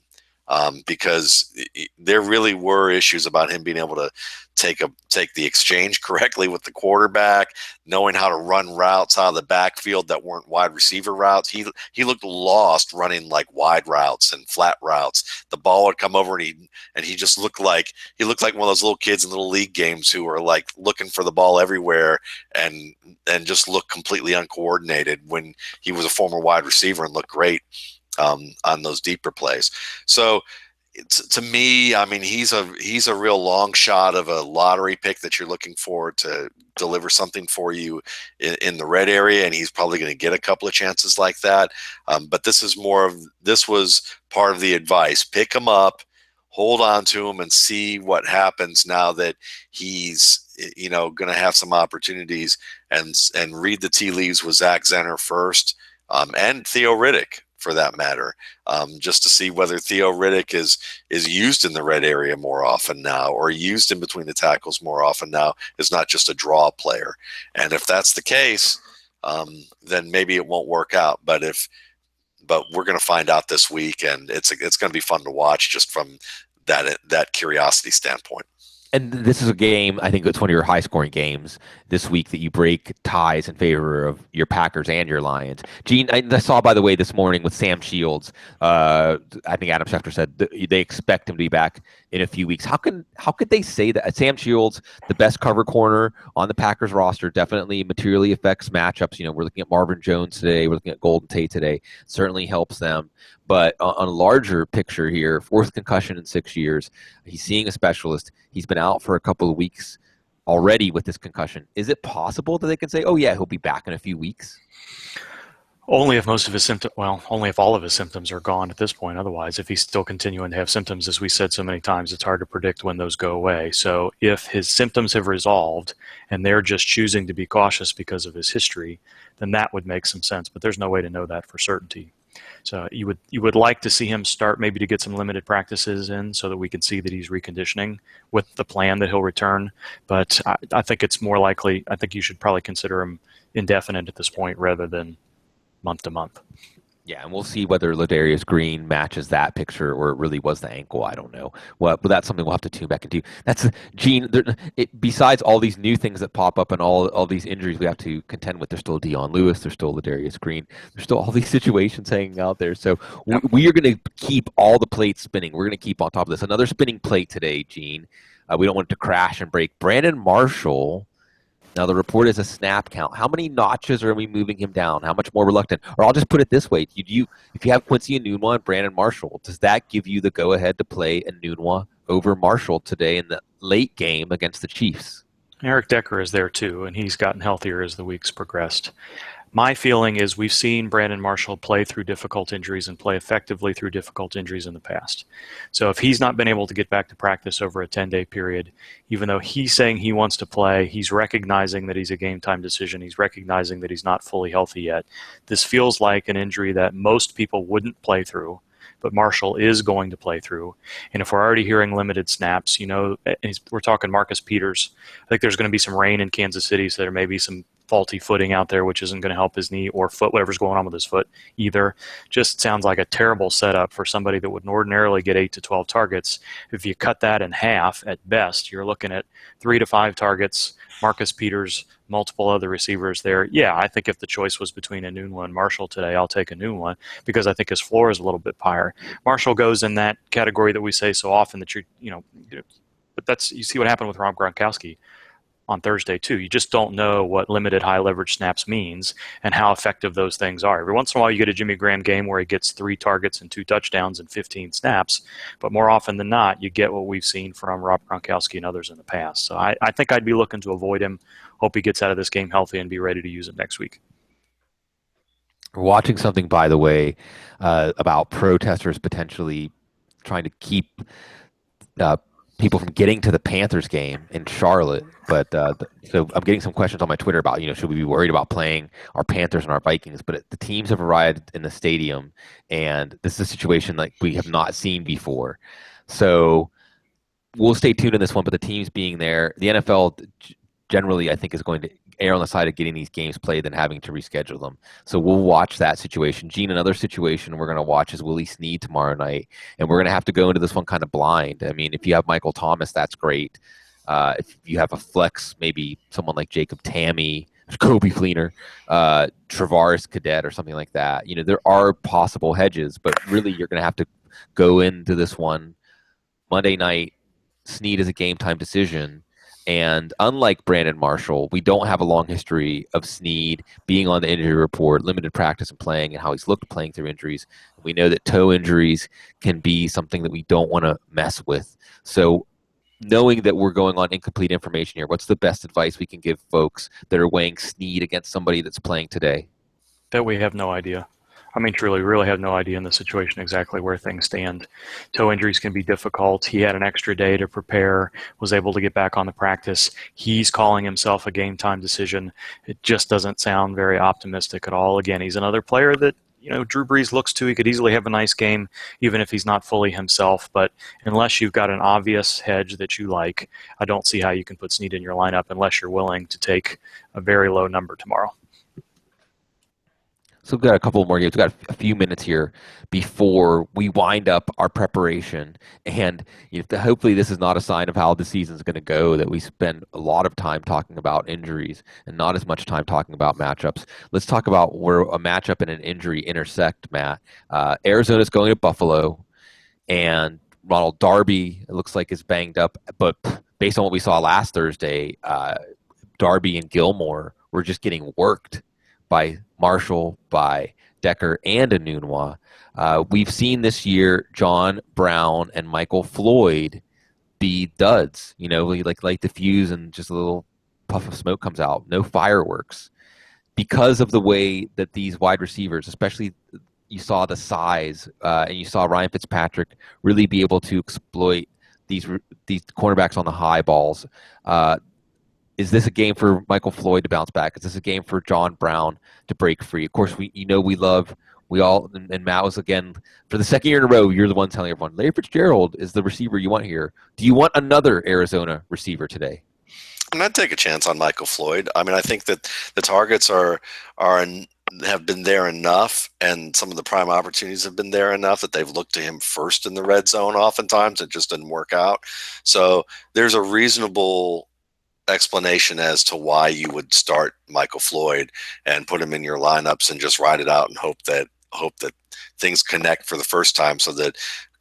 Because there really were issues about him being able to take the exchange correctly with the quarterback, knowing how to run routes out of the backfield that weren't wide receiver routes. He looked lost running like wide routes and flat routes. The ball would come over and he just looked like one of those little kids in little league games who are like looking for the ball everywhere and just looked completely uncoordinated, when he was a former wide receiver and looked great on those deeper plays. So to me, I mean, he's a real long shot of a lottery pick that you're looking for to deliver something for you in the red area, and he's probably going to get a couple of chances like that. But this was part of the advice: pick him up, hold on to him, and see what happens now that he's going to have some opportunities, and read the tea leaves with Zach Zenner first, and Theo Riddick, for that matter, just to see whether Theo Riddick is used in the red area more often now, or used in between the tackles more often now, is not just a draw player. And if that's the case, then maybe it won't work out. But we're going to find out this week, and it's going to be fun to watch just from that curiosity standpoint. And this is a game, I think it's one of your high-scoring games this week that you break ties in favor of your Packers and your Lions. Gene, I saw, by the way, this morning with Sam Shields, I think Adam Schefter said they expect him to be back in a few weeks. How could they say that? Sam Shields, the best cover corner on the Packers roster, definitely materially affects matchups. We're looking at Marvin Jones today. We're looking at Golden Tate today. Certainly helps them. But on a larger picture here, fourth concussion in 6 years, he's seeing a specialist. He's been out for a couple of weeks already with this concussion. Is it possible that they can say, oh, yeah, he'll be back in a few weeks? Only if most of his symptoms, only if all of his symptoms are gone at this point. Otherwise, if he's still continuing to have symptoms, as we said so many times, it's hard to predict when those go away. So if his symptoms have resolved and they're just choosing to be cautious because of his history, then that would make some sense. But there's no way to know that for certainty. So you would like to see him start, maybe to get some limited practices in, so that we can see that he's reconditioning with the plan that he'll return. But I think it's more likely. I think you should probably consider him indefinite at this point rather than month to month. Yeah, and we'll see whether Ladarius Green matches that picture, or it really was the ankle. I don't know. Well, but that's something we'll have to tune back into. That's Gene. Besides all these new things that pop up and all these injuries we have to contend with, there's still Dion Lewis, there's still Ladarius Green, there's still all these situations hanging out there. So we are going to keep all the plates spinning. We're going to keep on top of this. Another spinning plate today, Gene. We don't want it to crash and break. Brandon Marshall. Now, the report is a snap count. How many notches are we moving him down? How much more reluctant? Or I'll just put it this way. If you have Quincy Enunwa and Brandon Marshall, does that give you the go-ahead to play Enunwa over Marshall today in the late game against the Chiefs? Eric Decker is there too, and he's gotten healthier as the weeks progressed. My feeling is we've seen Brandon Marshall play through difficult injuries and play effectively through difficult injuries in the past. So if he's not been able to get back to practice over a 10-day period, even though he's saying he wants to play, he's recognizing that he's a game-time decision. He's recognizing that he's not fully healthy yet. This feels like an injury that most people wouldn't play through, but Marshall is going to play through. And if we're already hearing limited snaps, we're talking Marcus Peters. I think there's going to be some rain in Kansas City, so there may be some faulty footing out there, which isn't going to help his knee or foot, whatever's going on with his foot either. Just sounds like a terrible setup for somebody that would ordinarily get 8 to 12 targets. If you cut that in half at best, you're looking at 3 to 5 targets. Marcus Peters, multiple other receivers there. Yeah, I think if the choice was between Enunwa and Marshall today, I'll take Enunwa because I think his floor is a little bit higher. Marshall goes in that category that we say so often that but that's, you see what happened with Rob Gronkowski on Thursday too. You just don't know what limited high leverage snaps means and how effective those things are. Every once in a while you get a Jimmy Graham game where he gets 3 targets and 2 touchdowns and 15 snaps, but more often than not you get what we've seen from Rob Gronkowski and others in the past. So I think I'd be looking to avoid him. Hope he gets out of this game healthy and be ready to use it next week. We're watching something, by the way, about protesters potentially trying to keep uh, people from getting to the Panthers game in Charlotte. But so I'm getting some questions on my Twitter about, should we be worried about playing our Panthers and our Vikings? But the teams have arrived in the stadium, and this is a situation like we have not seen before. So we'll stay tuned in this one. But the teams being there, the NFL generally, I think, is going to err on the side of getting these games played than having to reschedule them. So we'll watch that situation. Gene, another situation we're going to watch is Willie Snead tomorrow night, and we're going to have to go into this one kind of blind. I mean, if you have Michael Thomas, that's great. If you have a flex, maybe someone like Jacob Tammy, Kobe Fleener, Travaris Cadet, or something like that. There are possible hedges, but really you're going to have to go into this one Monday night. Snead is a game time decision. And unlike Brandon Marshall, we don't have a long history of Snead being on the injury report, limited practice and playing, and how he's looked playing through injuries. We know that toe injuries can be something that we don't want to mess with. So knowing that we're going on incomplete information here, what's the best advice we can give folks that are weighing Snead against somebody that's playing today? That we have no idea. I mean, truly, really have no idea in the situation exactly where things stand. Toe injuries can be difficult. He had an extra day to prepare, was able to get back on the practice. He's calling himself a game time decision. It just doesn't sound very optimistic at all. Again, he's another player that, Drew Brees looks to. He could easily have a nice game, even if he's not fully himself. But unless you've got an obvious hedge that you like, I don't see how you can put Snead in your lineup unless you're willing to take a very low number tomorrow. So we've got a couple more games. We've got a few minutes here before we wind up our preparation. And hopefully this is not a sign of how the season's going to go, that we spend a lot of time talking about injuries and not as much time talking about matchups. Let's talk about where a matchup and an injury intersect, Matt. Arizona's going to Buffalo, and Ronald Darby, it looks like, is banged up. But based on what we saw last Thursday, Darby and Gilmore were just getting worked by Marshall, by Decker, and Enunwa. We've seen this year John Brown and Michael Floyd be duds. We light the fuse and just a little puff of smoke comes out. No fireworks. Because of the way that these wide receivers, especially you saw the size, and you saw Ryan Fitzpatrick really be able to exploit these cornerbacks on the high balls. Is this a game for Michael Floyd to bounce back? Is this a game for John Brown to break free? Of course, we all, and Matt was, again, for the second year in a row, you're the one telling everyone, Larry Fitzgerald is the receiver you want here. Do you want another Arizona receiver today? I'd take a chance on Michael Floyd. I mean, I think that the targets have been there enough, and some of the prime opportunities have been there enough that they've looked to him first in the red zone oftentimes. It just didn't work out. So there's a reasonable explanation as to why you would start Michael Floyd and put him in your lineups and just ride it out and hope that things connect for the first time, so that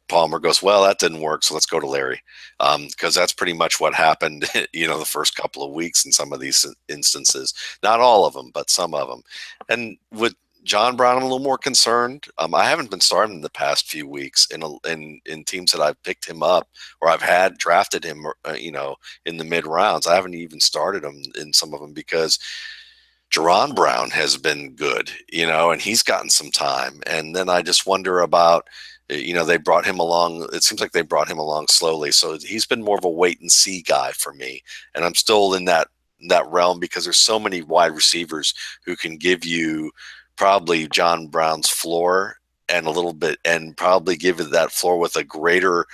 Palmer goes, well, that didn't work, so let's go to Larry, because that's pretty much what happened the first couple of weeks in some of these instances. Not all of them, but some of them. And with John Brown, I'm a little more concerned. I haven't been starting in the past few weeks in teams that I've picked him up, or I've had drafted him, in the mid rounds. I haven't even started him in some of them because Jerron Brown has been good, and he's gotten some time. And then I just wonder about, they brought him along. It seems like they brought him along slowly. So he's been more of a wait and see guy for me. And I'm still in that realm because there's so many wide receivers who can give you probably John Brown's floor and a little bit, and probably give it that floor with a greater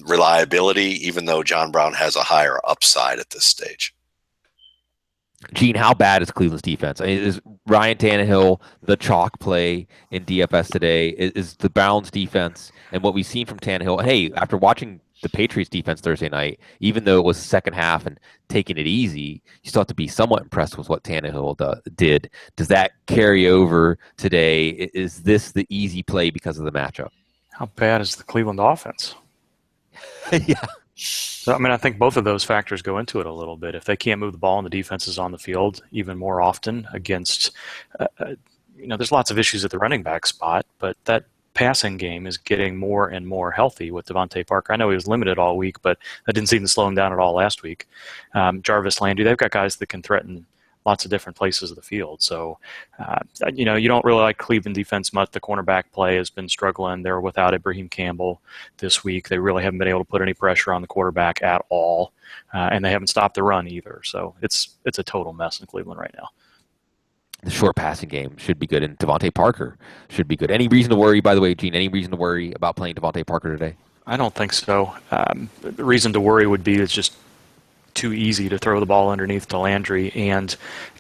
reliability, even though John Brown has a higher upside at this stage. Gene, how bad is Cleveland's defense? I mean, is Ryan Tannehill the chalk play in DFS today? Is the Browns defense and what we've seen from Tannehill? Hey, after watching the Patriots defense Thursday night, even though it was second half and taking it easy, you still have to be somewhat impressed with what Tannehill did. Does that carry over today? Is this the easy play because of the matchup? How bad is the Cleveland offense? Yeah. So, I mean, I think both of those factors go into it a little bit. If they can't move the ball and the defense is on the field even more often against, there's lots of issues at the running back spot, but that passing game is getting more and more healthy with Devontae Parker. I know he was limited all week, but that didn't seem to slow him down at all last week. Jarvis Landry, they've got guys that can threaten lots of different places of the field. So, you don't really like Cleveland defense much. The cornerback play has been struggling. They're without Ibrahim Campbell this week. They really haven't been able to put any pressure on the quarterback at all, and they haven't stopped the run either. So it's a total mess in Cleveland right now. The short passing game should be good, and Devontae Parker should be good. Any reason to worry, by the way, Gene, any reason to worry about playing Devontae Parker today? I don't think so. The reason to worry would be it's just too easy to throw the ball underneath to Landry, and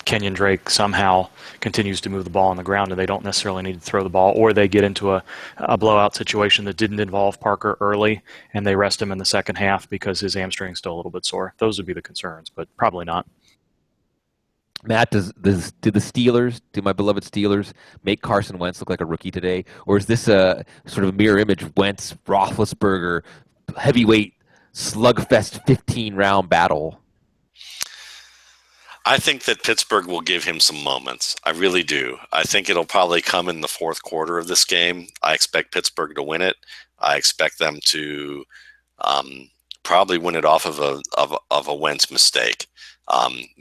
Kenyon Drake somehow continues to move the ball on the ground, and they don't necessarily need to throw the ball, or they get into a blowout situation that didn't involve Parker early, and they rest him in the second half because his hamstring's still a little bit sore. Those would be the concerns, but probably not. Matt, do my beloved Steelers, make Carson Wentz look like a rookie today? Or is this a sort of a mirror image, Wentz, Roethlisberger, heavyweight slugfest 15-round battle? I think that Pittsburgh will give him some moments. I really do. I think it'll probably come in the fourth quarter of this game. I expect Pittsburgh to win it. I expect them to probably win it off of a Wentz mistake.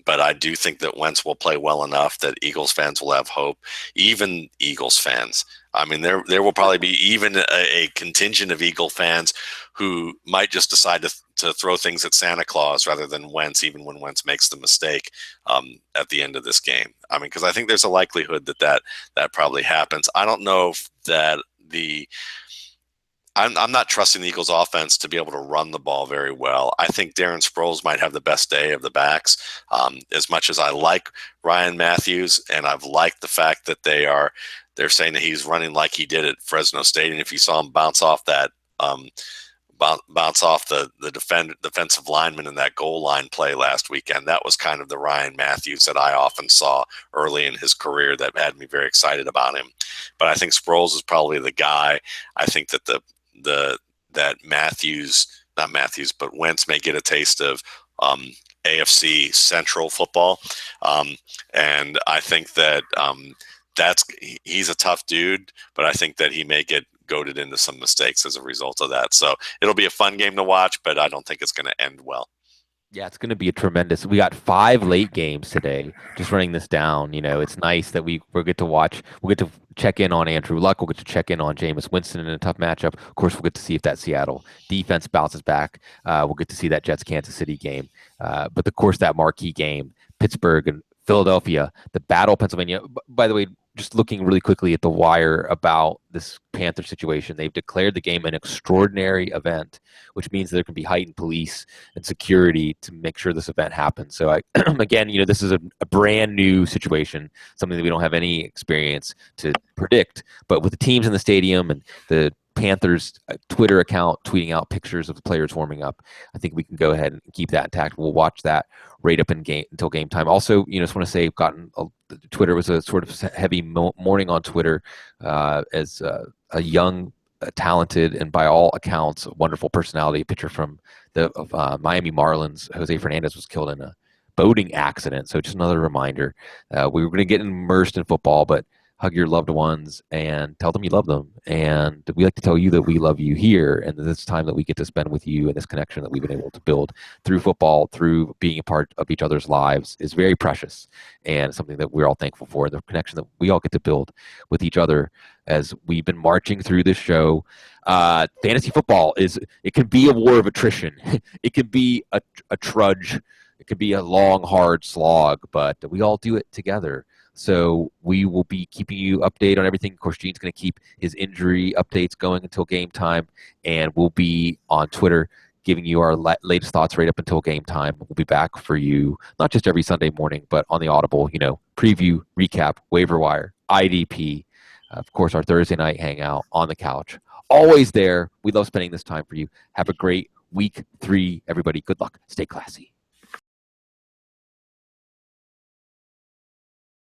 But I do think that Wentz will play well enough that Eagles fans will have hope. Even Eagles fans. I mean, there will probably be even a contingent of Eagle fans who might just decide to throw things at Santa Claus rather than Wentz, even when Wentz makes the mistake at the end of this game. I mean, because I think there's a likelihood that probably happens. I don't know if that I'm not trusting the Eagles offense to be able to run the ball very well. I think Darren Sproles might have the best day of the backs. As much as I like Ryan Matthews, and I've liked the fact that they're saying that he's running like he did at Fresno State. And if you saw him bounce off that, the defensive lineman in that goal line play last weekend, that was kind of the Ryan Matthews that I often saw early in his career that had me very excited about him. But I think Sproles is probably the guy. I think that Wentz may get a taste of AFC Central football, and I think that he's a tough dude, but I think that he may get goaded into some mistakes as a result of that. So it'll be a fun game to watch, but I don't think it's going to end well. Yeah, it's going to be a tremendous. We got 5 late games today. Just running this down, it's nice that we'll get to watch. We'll get to check in on Andrew Luck. We'll get to check in on Jameis Winston in a tough matchup. Of course, we'll get to see if that Seattle defense bounces back. We'll get to see that Jets Kansas City game. But of course, that marquee game, Pittsburgh and Philadelphia, the Battle, Pennsylvania. By the way, just looking really quickly at the wire about this Panther situation, they've declared the game an extraordinary event, which means there can be heightened police and security to make sure this event happens. So, again, this is a brand new situation, something that we don't have any experience to predict. But with the teams in the stadium and the Panthers Twitter account tweeting out pictures of the players warming up, I think we can go ahead and keep that intact. We'll watch that right up in game until game time. Also, just want to say, Twitter was a sort of heavy morning on Twitter as a young, talented, and by all accounts, wonderful personality. A picture from the Miami Marlins. Jose Fernandez was killed in a boating accident. So just another reminder. We were going to get immersed in football, but hug your loved ones and tell them you love them. And we like to tell you that we love you here, and this time that we get to spend with you and this connection that we've been able to build through football, through being a part of each other's lives, is very precious and something that we're all thankful for. The connection that we all get to build with each other as we've been marching through this show. Fantasy football it can be a war of attrition. It can be a trudge. It can be a long, hard slog, but we all do it together. So we will be keeping you updated on everything. Of course, Gene's going to keep his injury updates going until game time, and we'll be on Twitter giving you our latest thoughts right up until game time. We'll be back for you, not just every Sunday morning, but on the Audible, preview, recap, waiver wire, IDP, of course, our Thursday night hangout on the couch. Always there. We love spending this time for you. Have a great week 3, everybody. Good luck. Stay classy.